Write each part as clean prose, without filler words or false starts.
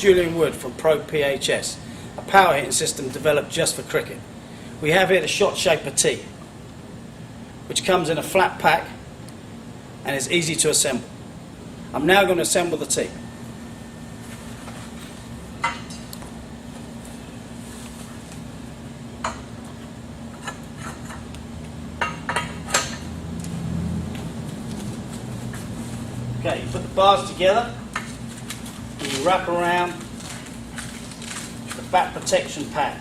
Julian Wood from Pro PHS, a power hitting system developed just for cricket. We have here the Shot Shaper Tee, which comes in a flat pack and is easy to assemble. I'm now going to assemble the tee. Okay, you put the bars together and you wrap around the back protection pad.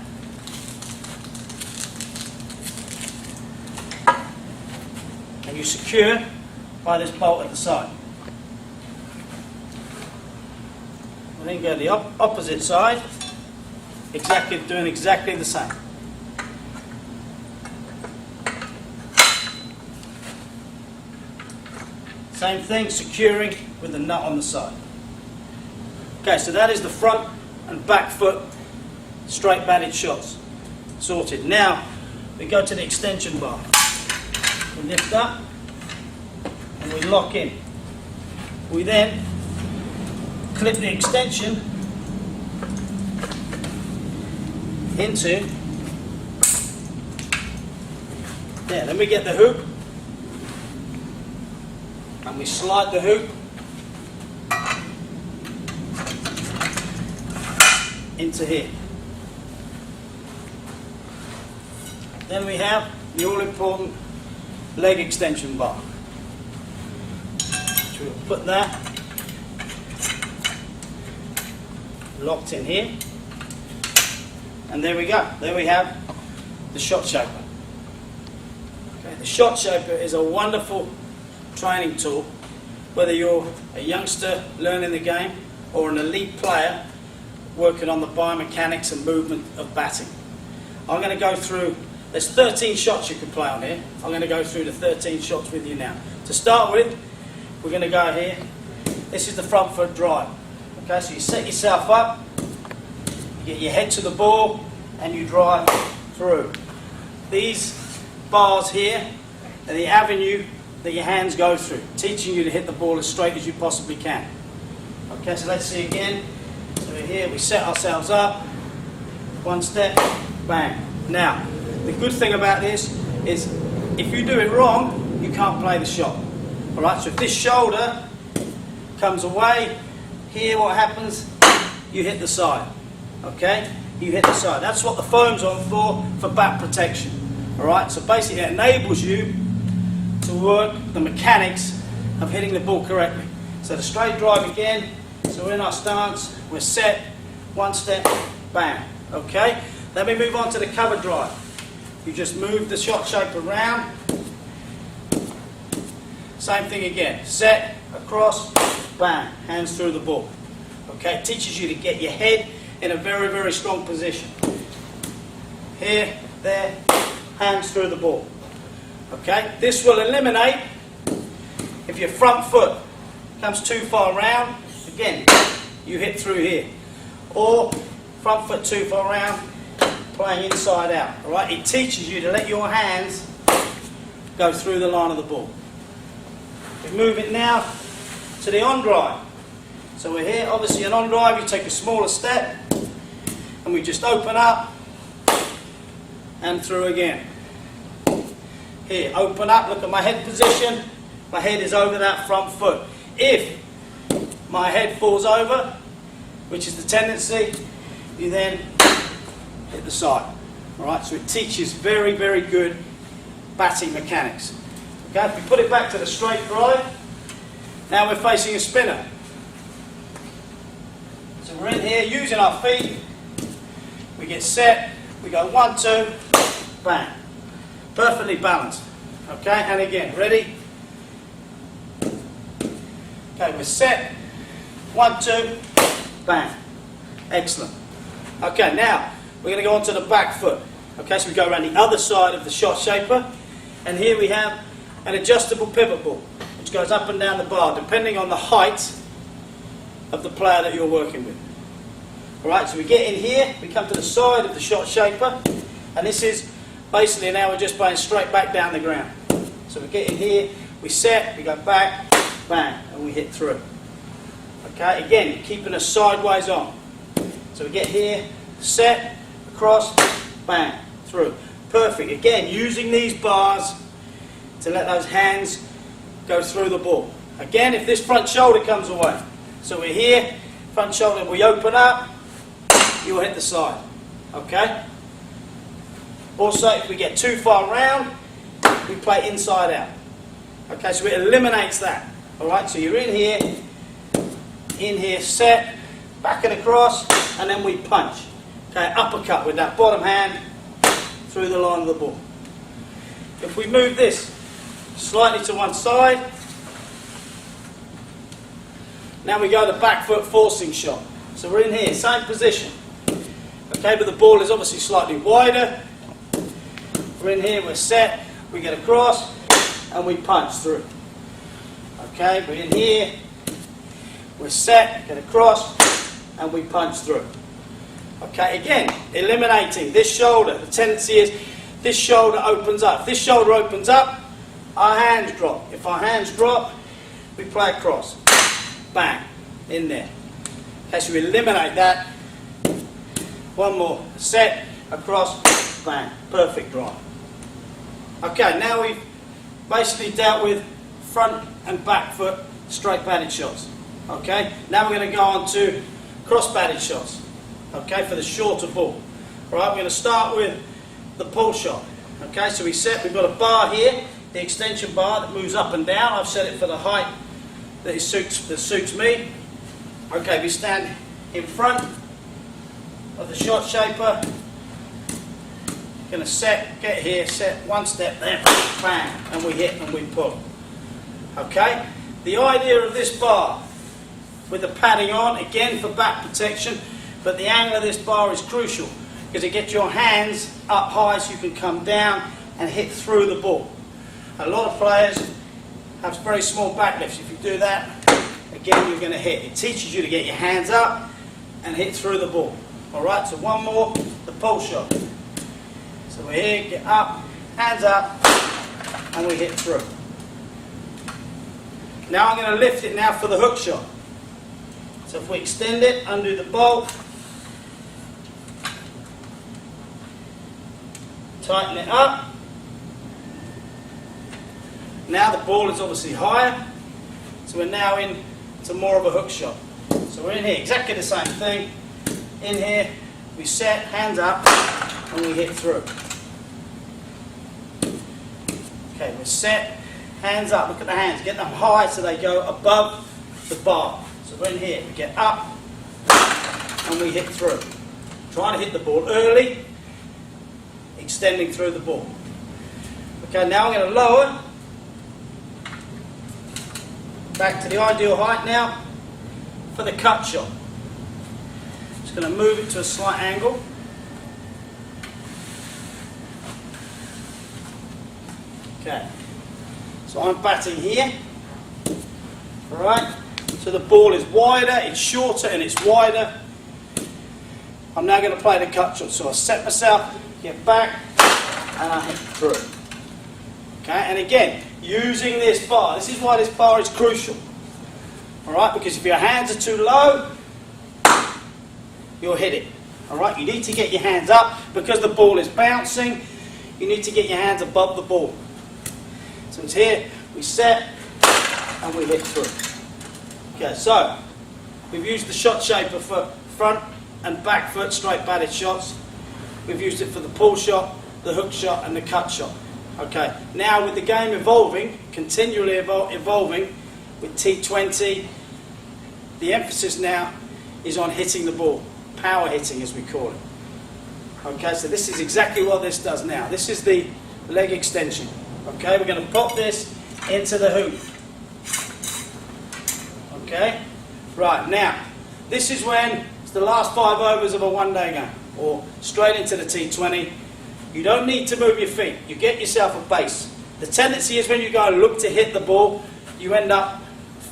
And you secure by this bolt at the side. And then go to the opposite side, doing exactly the same. Same thing, securing with the nut on the side. Okay, so that is the front and back foot straight batted shots sorted. Now we go to the extension bar. We lift up and we lock in. We then clip the extension into there. Then we get the hoop and we slide the hoop into here. Then we have the all-important leg extension bar. So we'll put that locked in here, and there we go. There we have the Shot Shaper. Okay, the Shot Shaper is a wonderful training tool, whether you're a youngster learning the game or an elite player working on the biomechanics and movement of batting. I'm going to go through, there's 13 shots you can play on here. I'm going to go through the 13 shots with you now. To start with, we're going to go here. This is the front foot drive. Okay, so you set yourself up, you get your head to the ball, and you drive through. These bars here are the avenue that your hands go through, teaching you to hit the ball as straight as you possibly can. Okay, so let's see again. So we're here, we set ourselves up, one step, bang. Now, the good thing about this is if you do it wrong, you can't play the shot. Alright, so if this shoulder comes away, here what happens, you hit the side. Okay, you hit the side. That's what the foam's on for bat protection. Alright, so basically it enables you to work the mechanics of hitting the ball correctly. So the straight drive again, so we're in our stance, we're set, one step, bang. Okay, then we move on to the cover drive. You just move the Shot Shaper around, same thing again, set, across, bang, hands through the ball. Okay, it teaches you to get your head in a very, very strong position. Here, there, hands through the ball. Okay, this will eliminate if your front foot comes too far round, again, you hit through here. Or front foot too far round, playing inside out. Alright, it teaches you to let your hands go through the line of the ball. We move it now to the on drive. So we're here, obviously an on drive, you take a smaller step, and we just open up and through again. Here, open up, look at my head position. My head is over that front foot. If my head falls over, which is the tendency, you then hit the side. Alright, so it teaches very, very good batting mechanics. Okay, if we put it back to the straight drive, now we're facing a spinner. So we're in here using our feet, we get set, we go 1, 2, bang. Perfectly balanced. Okay, and again, ready? Okay, we're set. 1, 2, bang. Excellent. Okay, now we're going to go on to the back foot. Okay, so we go around the other side of the Shot Shaper, and here we have an adjustable pivot ball, which goes up and down the bar, depending on the height of the player that you're working with. Alright, so we get in here, we come to the side of the Shot Shaper, and this is basically now we're just playing straight back down the ground. So we get in here, we set, we go back, bang, and we hit through. Okay, again, keeping us sideways on. So we get here, set, across, bang, through. Perfect. Again, using these bars to let those hands go through the ball. Again, if this front shoulder comes away, so we're here, front shoulder, we open up, you'll hit the side. Okay? Also, if we get too far round, we play inside out. Okay, so it eliminates that. Alright, so you're in here, set, back and across, and then we punch. Okay, uppercut with that bottom hand through the line of the ball. If we move this slightly to one side, now we go to back foot forcing shot. So we're in here, same position. Okay, but the ball is obviously slightly wider. We're in here, we're set, we get across, and we punch through. Okay, we're in here, we're set, get across, and we punch through. Okay, again, eliminating this shoulder. The tendency is this shoulder opens up. If this shoulder opens up, our hands drop. If our hands drop, we play across. Bang, in there. Okay, so we eliminate that. One more, set, across, bang, perfect drive. Okay, now we've basically dealt with front and back foot straight batted shots. Okay, now we're going to go on to cross batted shots. Okay, for the shorter ball. Alright, we're going to start with the pull shot. Okay, so we've got a bar here, the extension bar that moves up and down. I've set it for the height that suits me. Okay, we stand in front of the shot shaper. Going to set, get here, set, one step there, bang, and we hit and we pull. Okay, the idea of this bar with the padding on, again for back protection, but the angle of this bar is crucial because it gets your hands up high so you can come down and hit through the ball. A lot of players have very small back lifts. If you do that, again you're going to hit. It teaches you to get your hands up and hit through the ball. Alright, so one more, the pull shot. So we're here, get up, hands up, and we hit through. Now I'm going to lift it now for the hook shot. So if we extend it, undo the bolt, tighten it up. Now the ball is obviously higher, so we're now into more of a hook shot. So we're in here, exactly the same thing. In here, we set, hands up, and we hit through. Okay, we're set, hands up, look at the hands, get them high so they go above the bar. So we're in here, we get up, and we hit through. Trying to hit the ball early, extending through the ball. Okay, now I'm going to lower, back to the ideal height now, for the cut shot. Just going to move it to a slight angle. Okay, so I'm batting here, alright, so the ball is wider, it's shorter and it's wider. I'm now going to play the cut shot, so I set myself, get back, and I hit through. Okay, and again, using this bar, this is why this bar is crucial, alright, because if your hands are too low, you'll hit it, alright, you need to get your hands up, because the ball is bouncing, you need to get your hands above the ball. So it's here, we set, and we hit through. Okay, so we've used the shot shaper for front and back foot straight batted shots. We've used it for the pull shot, the hook shot, and the cut shot. Okay, now with the game evolving, continually evolving, with T20, the emphasis now is on hitting the ball, power hitting as we call it. Okay, so this is exactly what this does now. This is the leg extension. Okay, we're going to pop this into the hoop. Okay, right, now, this is when it's the last 5 overs of a one-day game, or straight into the T20. You don't need to move your feet, you get yourself a base. The tendency is when you go and look to hit the ball, you end up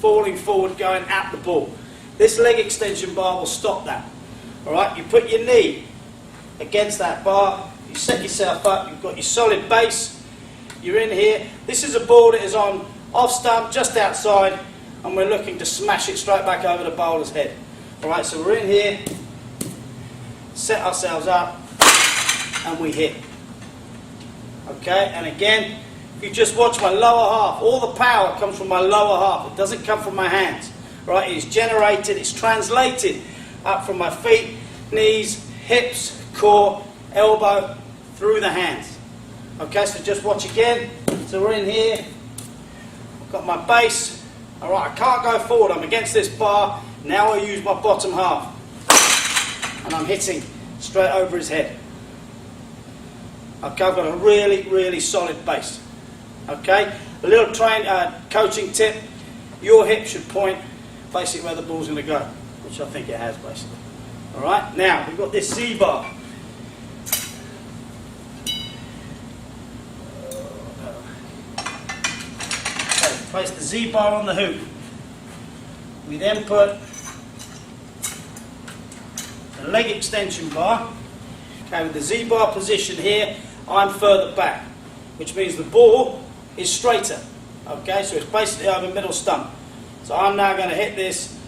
falling forward, going at the ball. This leg extension bar will stop that. Alright, you put your knee against that bar, you set yourself up, you've got your solid base, you're in here. This is a ball that is on off stump, just outside, and we're looking to smash it straight back over the bowler's head. Alright, so we're in here, set ourselves up, and we hit. Okay, and again, if you just watch my lower half, all the power comes from my lower half. It doesn't come from my hands. Right? It's generated, it's translated up from my feet, knees, hips, core, elbow, through the hands. Okay, so just watch again. So we're in here. I've got my base. Alright, I can't go forward. I'm against this bar. Now I use my bottom half. And I'm hitting straight over his head. Okay, I've got a really, really solid base. Okay, a little coaching tip. Your hip should point basically where the ball's going to go, which I think it has basically. Alright, now we've got this Z-bar. Place the Z-bar on the hoop. We then put the leg extension bar. Okay, with the Z-bar position here, I'm further back, which means the ball is straighter. Okay, so it's basically over middle stump. So I'm now going to hit this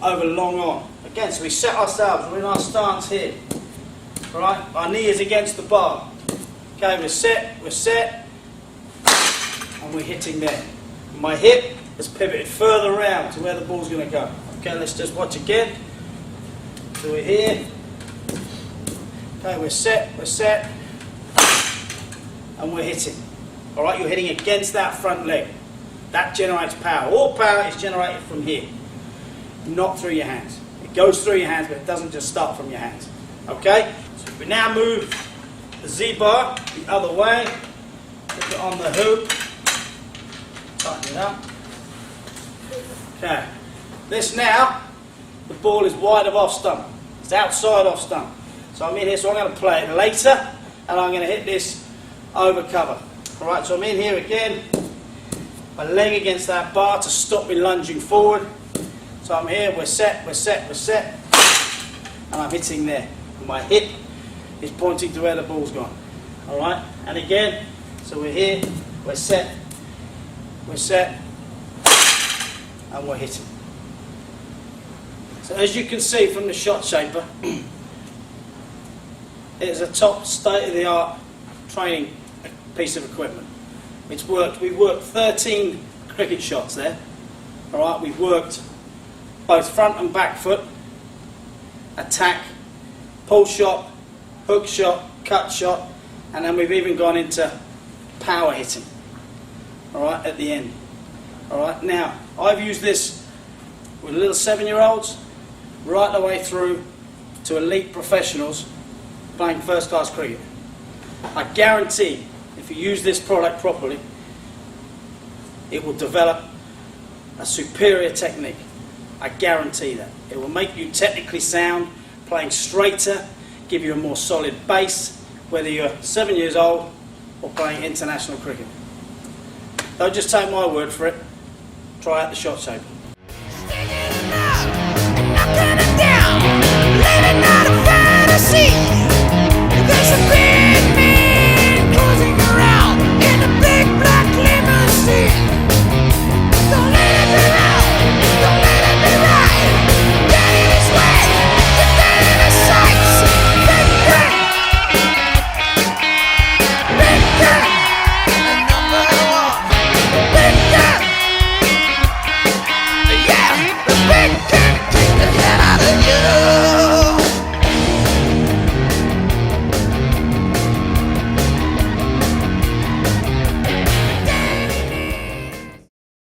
over long on. Again, so we set ourselves, we're in our stance here. Right, our knee is against the bar. Okay, we're set, and we're hitting there. My hip has pivoted further around to where the ball's going to go. Okay, let's just watch again. So we're here. Okay, we're set, and we're hitting. Alright, you're hitting against that front leg. That generates power. All power is generated from here, not through your hands. It goes through your hands, but it doesn't just start from your hands. Okay? So we now move the Z-bar the other way. Put it on the hoop. Tighten it up. Okay. This now, the ball is wide of off stump. It's outside off stump. So I'm in here, so I'm going to play it later, and I'm going to hit this over cover. Alright, so I'm in here again. My leg against that bar to stop me lunging forward. So I'm here, we're set, and I'm hitting there. And my hip is pointing to where the ball's gone. Alright, and again, so we're here, we're set, and we're hitting. So as you can see from the shot shaper, it is a top state-of-the-art training piece of equipment. It's worked. We've worked 13 cricket shots there. All right, we've worked both front and back foot, attack, pull shot, hook shot, cut shot, and then we've even gone into power hitting. All right, at the end. All right, now I've used this with little 7-year-olds right the way through to elite professionals playing first-class cricket. I guarantee if you use this product properly, it will develop a superior technique. I guarantee that. It will make you technically sound, playing straighter, give you a more solid base, whether you're 7 years old or playing international cricket. Don't just take my word for it, try out the shot shaper. Knocking it down.